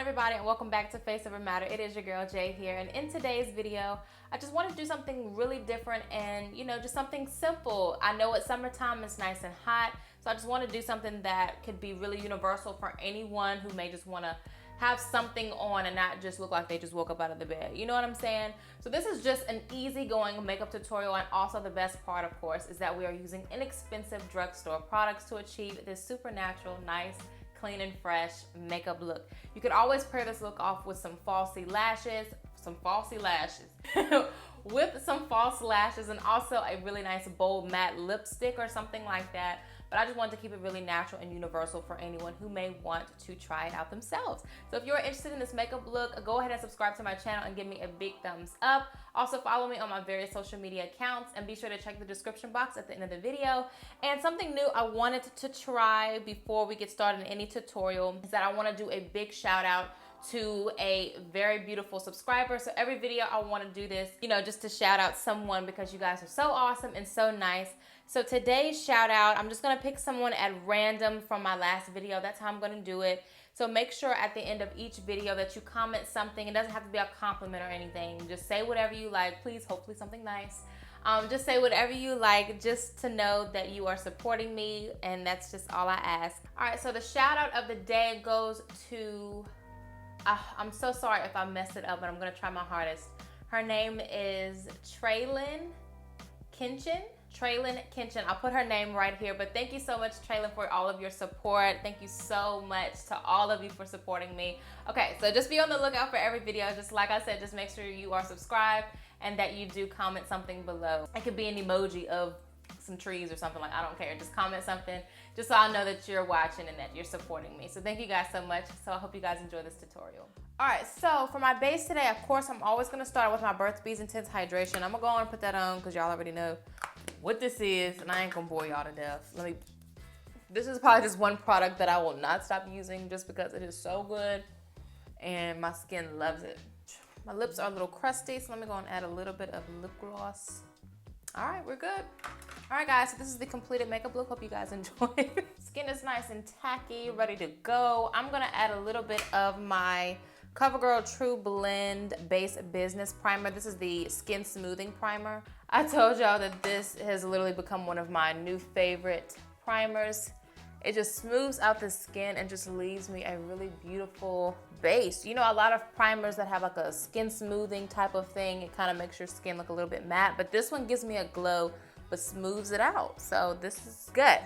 everybody, and welcome back to Face Over Matter. It is your girl Jay here, and in today's video I just want to do something really different and just something simple. I know it's summertime, it's nice and hot, so I just want to do something that could be really universal for anyone who may just want to have something on and not just look like they just woke up out of the bed. You know what I'm saying? So this is just an easygoing makeup tutorial, and also the best part, of course, is that we are using inexpensive drugstore products to achieve this super natural, nice, clean and fresh makeup look. You could always pair this look off with some falsy lashes, with some false lashes, and also a really nice bold matte lipstick or something like that. But I just wanted to keep it really natural and universal for anyone who may want to try it out themselves. So if you're interested in this makeup look, go ahead and subscribe to my channel and give me a big thumbs up. Also follow me on my various social media accounts, and be sure to check the description box at the end of the video. And something new I wanted to try before we get started in any tutorial is that I want to do a big shout out to a very beautiful subscriber. So every video I want to do this, just to shout out someone, because you guys are so awesome and so nice. So today's shout out, I'm just going to pick someone at random from my last video. That's how I'm going to do it. So make sure at the end of each video that you comment something. It doesn't have to be a compliment or anything. Just say whatever you like. Please, hopefully something nice. Just say whatever you like, just to know that you are supporting me, and that's just all I ask. All right, so the shout out of the day goes to, I'm so sorry if I messed it up, but I'm going to try my hardest. Her name is Traylyn Kinchin. I'll put her name right here, but thank you so much, Traylyn, for all of your support. Thank you so much to all of you for supporting me. Okay, so just be on the lookout for every video. Just like I said, just make sure you are subscribed and that you do comment something below. It could be an emoji of some trees or something, like, I don't care. Just comment something just so I know that you're watching and that you're supporting me. So thank you guys so much. So I hope you guys enjoy this tutorial. All right, so for my base today, of course, I'm always gonna start with my Burts Beige Intense Hydration. I'm gonna go on and put that on because y'all already know what this is, and I ain't gonna bore y'all to death. This is probably just one product that I will not stop using just because it is so good and my skin loves it. My lips are a little crusty, so let me go and add a little bit of lip gloss. All right, we're good. All right, guys, so this is the completed makeup look. Hope you guys enjoy. Skin is nice and tacky, ready to go. I'm gonna add a little bit of my Covergirl True Blend Base Business Primer. This is the Skin Smoothing Primer. I told y'all that this has literally become one of my new favorite primers. It just smooths out the skin and just leaves me a really beautiful base. A lot of primers that have like a skin smoothing type of thing, it kind of makes your skin look a little bit matte, but this one gives me a glow but smooths it out. So this is good.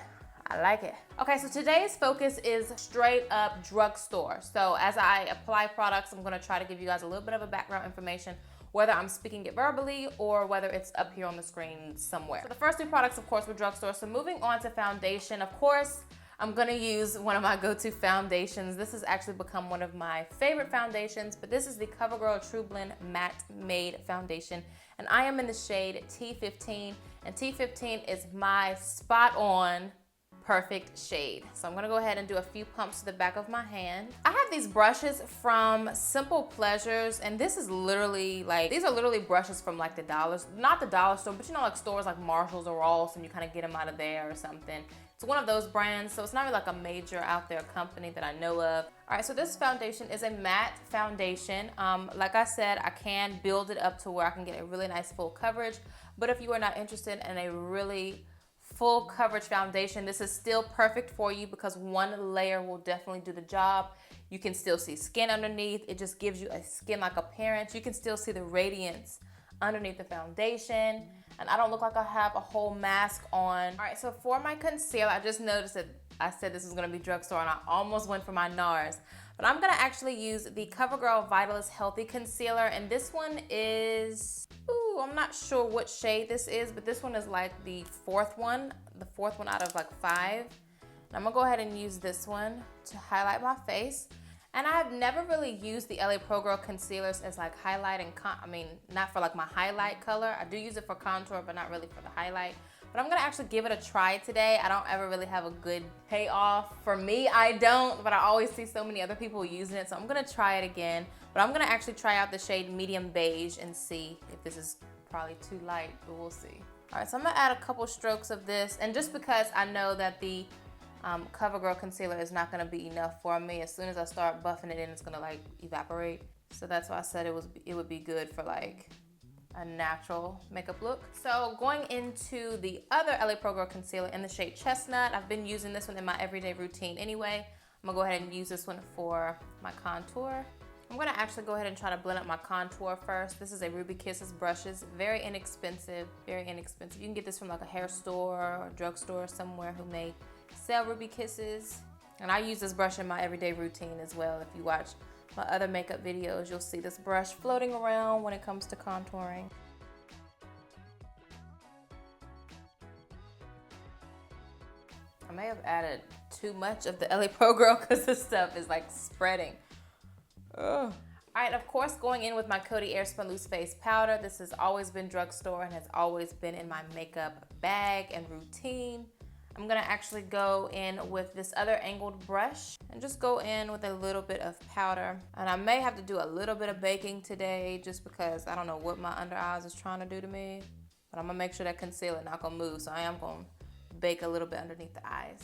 I like it. Okay, so today's focus is straight up drugstore. So as I apply products, I'm gonna try to give you guys a little bit of a background information, whether I'm speaking it verbally or whether it's up here on the screen somewhere. So the first two products, of course, were drugstore. So moving on to foundation, of course, I'm gonna use one of my go-to foundations. This has actually become one of my favorite foundations, but this is the Covergirl True Blend Matte Made Foundation, and I am in the shade T15, and T15 is my spot-on perfect shade. So I'm gonna go ahead and do a few pumps to the back of my hand. I have these brushes from Simple Pleasures, and this is literally these are literally brushes from like not the dollar store, but like stores like Marshalls or Ross, and you kind of get them out of there or something. It's one of those brands, so it's not really like a major out there company that I know of. All right, so this foundation is a matte foundation. Like I said, I can build it up to where I can get a really nice full coverage, but if you are not interested in a really full coverage foundation, this is still perfect for you because one layer will definitely do the job. You can still see skin underneath. It just gives you a skin-like appearance. You can still see the radiance underneath the foundation, and I don't look like I have a whole mask on. All right, so for my concealer, I just noticed that I said this was gonna be drugstore and I almost went for my NARS, but I'm gonna actually use the Covergirl Vitalist Healthy Concealer, and this one is, I'm not sure what shade this is, but this one is like the fourth one out of like 5. And I'm gonna go ahead and use this one to highlight my face. And I have never really used the LA Pro Girl concealers as like highlight and not for like my highlight color. I do use it for contour, but not really for the highlight. But I'm gonna actually give it a try today. I don't ever really have a good payoff. For me, I don't, but I always see so many other people using it, so I'm gonna try it again. But I'm gonna actually try out the shade Medium Beige and see if this is probably too light, but we'll see. All right, so I'm gonna add a couple strokes of this, and just because I know that the Covergirl concealer is not gonna be enough for me. As soon as I start buffing it in, it's gonna like evaporate. So that's why I said it would be good for like a natural makeup look. So going into the other LA Pro Girl concealer in the shade Chestnut, I've been using this one in my everyday routine anyway. I'm gonna go ahead and use this one for my contour. I'm gonna actually go ahead and try to blend up my contour first. This is a Ruby Kisses brushes, very inexpensive, very inexpensive. You can get this from like a hair store or drugstore somewhere who may sell Ruby Kisses. And I use this brush in my everyday routine as well. If you watch my other makeup videos, you'll see this brush floating around when it comes to contouring. I may have added too much of the LA Pro Girl because this stuff is like spreading. Ugh. All right, of course, going in with my Coty Airspun Loose Face Powder. This has always been drugstore and has always been in my makeup bag and routine. I'm gonna actually go in with this other angled brush and just go in with a little bit of powder. And I may have to do a little bit of baking today just because I don't know what my under eyes is trying to do to me. But I'm gonna make sure that concealer not gonna move, so I am gonna bake a little bit underneath the eyes.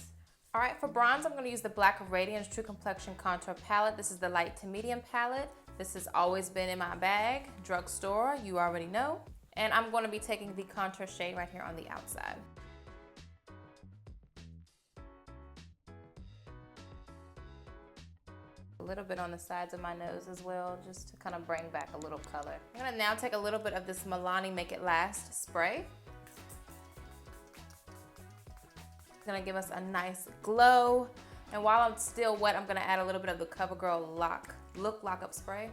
All right, for bronze, I'm gonna use the Black Radiance True Complexion Contour Palette. This is the light to medium palette. This has always been in my bag, drugstore, you already know. And I'm gonna be taking the contour shade right here on the outside. A little bit on the sides of my nose as well, just to kind of bring back a little color. I'm gonna now take a little bit of this Milani Make It Last spray. It's gonna give us a nice glow. And while I'm still wet, I'm gonna add a little bit of the CoverGirl Lock Up Spray.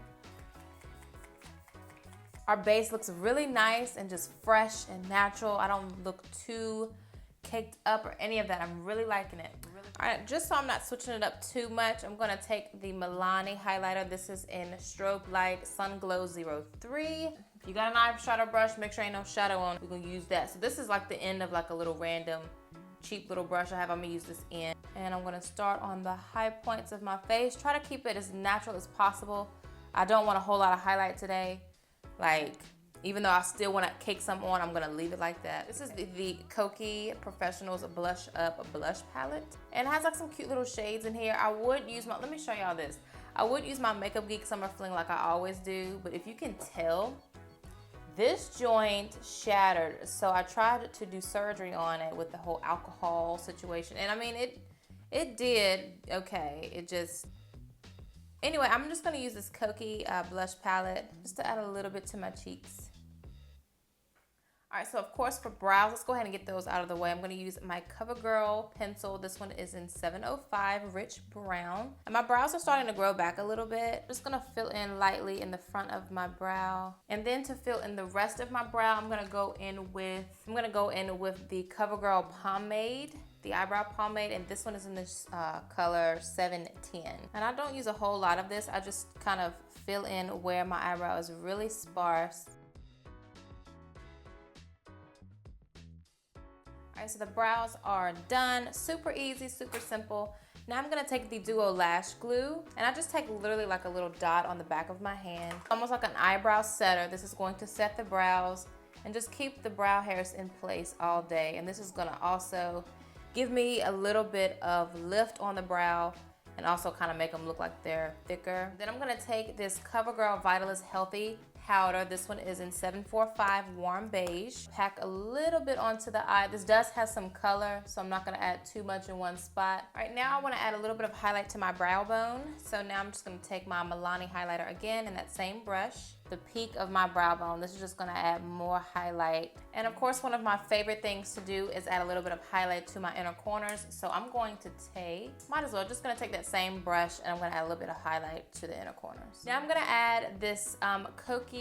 Our base looks really nice and just fresh and natural. I don't look too caked up or any of that. I'm really liking it. All right, just so I'm not switching it up too much, I'm gonna take the Milani highlighter. This is in Strobe Light Sun Glow 03. If you got an eyeshadow brush, make sure ain't no shadow on it. We're gonna use that. So this is like the end of like a little random cheap little brush I have. I'm gonna use this in. And I'm gonna start on the high points of my face. Try to keep it as natural as possible. I don't want a whole lot of highlight today. Like, even though I still want to cake some on, I'm gonna leave it like that. This is the Coty Professionals Blush Up Blush Palette. And it has like some cute little shades in here. I would use my, let me show y'all this. I would use my Makeup Geek Summer Fling like I always do, but if you can tell, this joint shattered. So I tried to do surgery on it with the whole alcohol situation. And I mean, it did okay. It just, anyway, I'm just gonna use this Coty blush palette just to add a little bit to my cheeks. All right, so of course for brows, let's go ahead and get those out of the way. I'm gonna use my CoverGirl pencil. This one is in 705 Rich Brown. And my brows are starting to grow back a little bit. Just gonna fill in lightly in the front of my brow. And then to fill in the rest of my brow, I'm gonna go in with the CoverGirl pomade, the eyebrow pomade, and this one is in this color 710. And I don't use a whole lot of this. I just kind of fill in where my eyebrow is really sparse. All right, so the brows are done. Super easy, super simple. Now I'm gonna take the Duo Lash Glue, and I just take literally like a little dot on the back of my hand, almost like an eyebrow setter. This is going to set the brows and just keep the brow hairs in place all day. And this is gonna also give me a little bit of lift on the brow and also kind of make them look like they're thicker. Then I'm gonna take this CoverGirl Vitalist Healthy Powder. This one is in 745 Warm Beige. Pack a little bit onto the eye. This does have some color, so I'm not gonna add too much in one spot. All right, now I wanna add a little bit of highlight to my brow bone. So now I'm just gonna take my Milani highlighter again in that same brush, the peak of my brow bone. This is just gonna add more highlight. And of course, one of my favorite things to do is add a little bit of highlight to my inner corners. So I'm going to take, just gonna take that same brush and I'm gonna add a little bit of highlight to the inner corners. Now I'm gonna add this Coty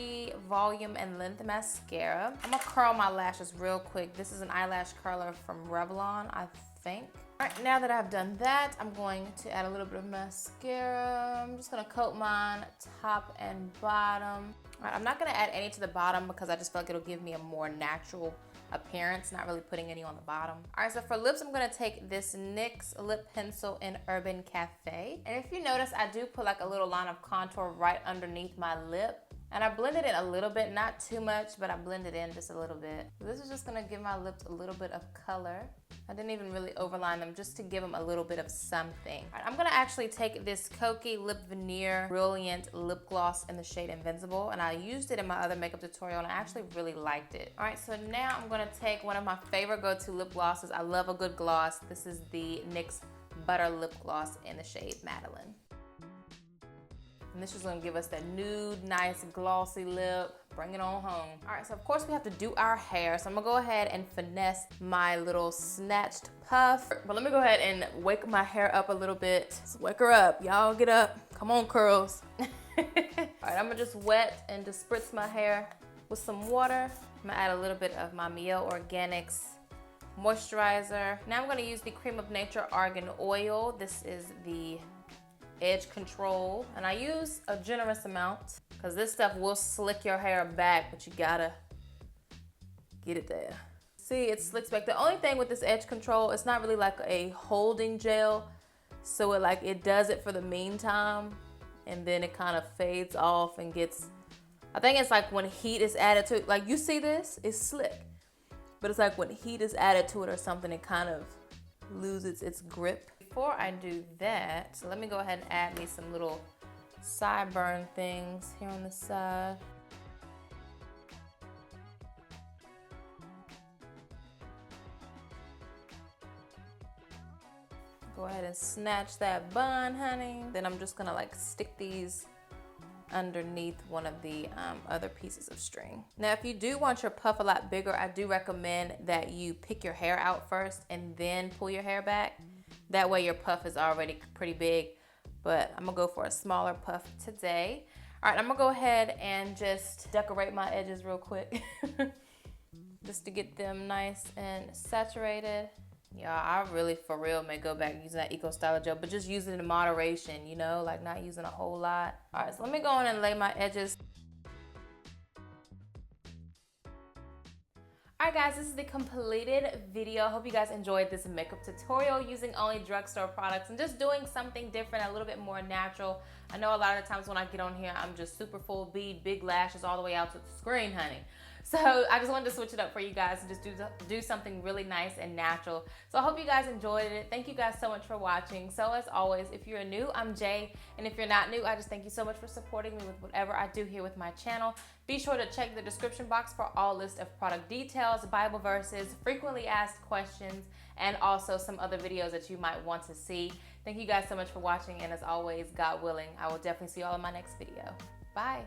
Volume and Length Mascara. I'm gonna curl my lashes real quick. This is an eyelash curler from Revlon, I think. All right, now that I've done that, I'm going to add a little bit of mascara. I'm just gonna coat mine top and bottom. All right, I'm not gonna add any to the bottom because I just feel like it'll give me a more natural appearance, not really putting any on the bottom. All right, so for lips, I'm gonna take this NYX lip pencil in Urban Cafe. And if you notice, I do put like a little line of contour right underneath my lip. And I blended it a little bit, not too much, but I blended in just a little bit. This is just gonna give my lips a little bit of color. I didn't even really overline them, just to give them a little bit of something. All right, I'm gonna actually take this Coty Lip Veneer Brilliant Lip Gloss in the shade Invincible, and I used it in my other makeup tutorial, and I actually really liked it. All right, so now I'm gonna take one of my favorite go-to lip glosses. I love a good gloss. This is the NYX Butter Lip Gloss in the shade Madeline. And this is gonna give us that nude, nice, glossy lip. Bring it on home. All right, so of course we have to do our hair. So I'm gonna go ahead and finesse my little snatched puff. But let me go ahead and wake my hair up a little bit. Let's wake her up, y'all get up. Come on, curls. All right, I'm gonna just wet and just spritz my hair with some water. I'm gonna add a little bit of my Mielle Organics moisturizer. Now I'm gonna use the Cream of Nature Argan Oil. This is the edge control, and I use a generous amount because this stuff will slick your hair back, but you gotta get it there. See, it slicks back. The only thing with this edge control, it's not really like a holding gel, so it does it for the meantime, and then it kind of fades off and gets, I think it's like when heat is added to it, like you see this, it's slick, but it's like when heat is added to it or something, it kind of loses its grip. Before I do that, so let me go ahead and add me some little sideburn things here on the side. Go ahead and snatch that bun, honey. Then I'm just gonna stick these underneath one of the other pieces of string. Now, if you do want your puff a lot bigger, I do recommend that you pick your hair out first and then pull your hair back. That way your puff is already pretty big, but I'm gonna go for a smaller puff today. All right, I'm gonna go ahead and just decorate my edges real quick just to get them nice and saturated. Yeah, I really, for real, may go back using that Eco Styler gel, but just use it in moderation, you know, not using a whole lot. All right, so let me go on and lay my edges. All right, guys, this is the completed video. I hope you guys enjoyed this makeup tutorial using only drugstore products and just doing something different, a little bit more natural. I know a lot of the times when I get on here, I'm just super full bead, big lashes all the way out to the screen, honey. So I just wanted to switch it up for you guys and just do something really nice and natural. So I hope you guys enjoyed it. Thank you guys so much for watching. So as always, if you're new, I'm Jay. And if you're not new, I just thank you so much for supporting me with whatever I do here with my channel. Be sure to check the description box for all list of product details, Bible verses, frequently asked questions, and also some other videos that you might want to see. Thank you guys so much for watching. And as always, God willing, I will definitely see you all in my next video. Bye.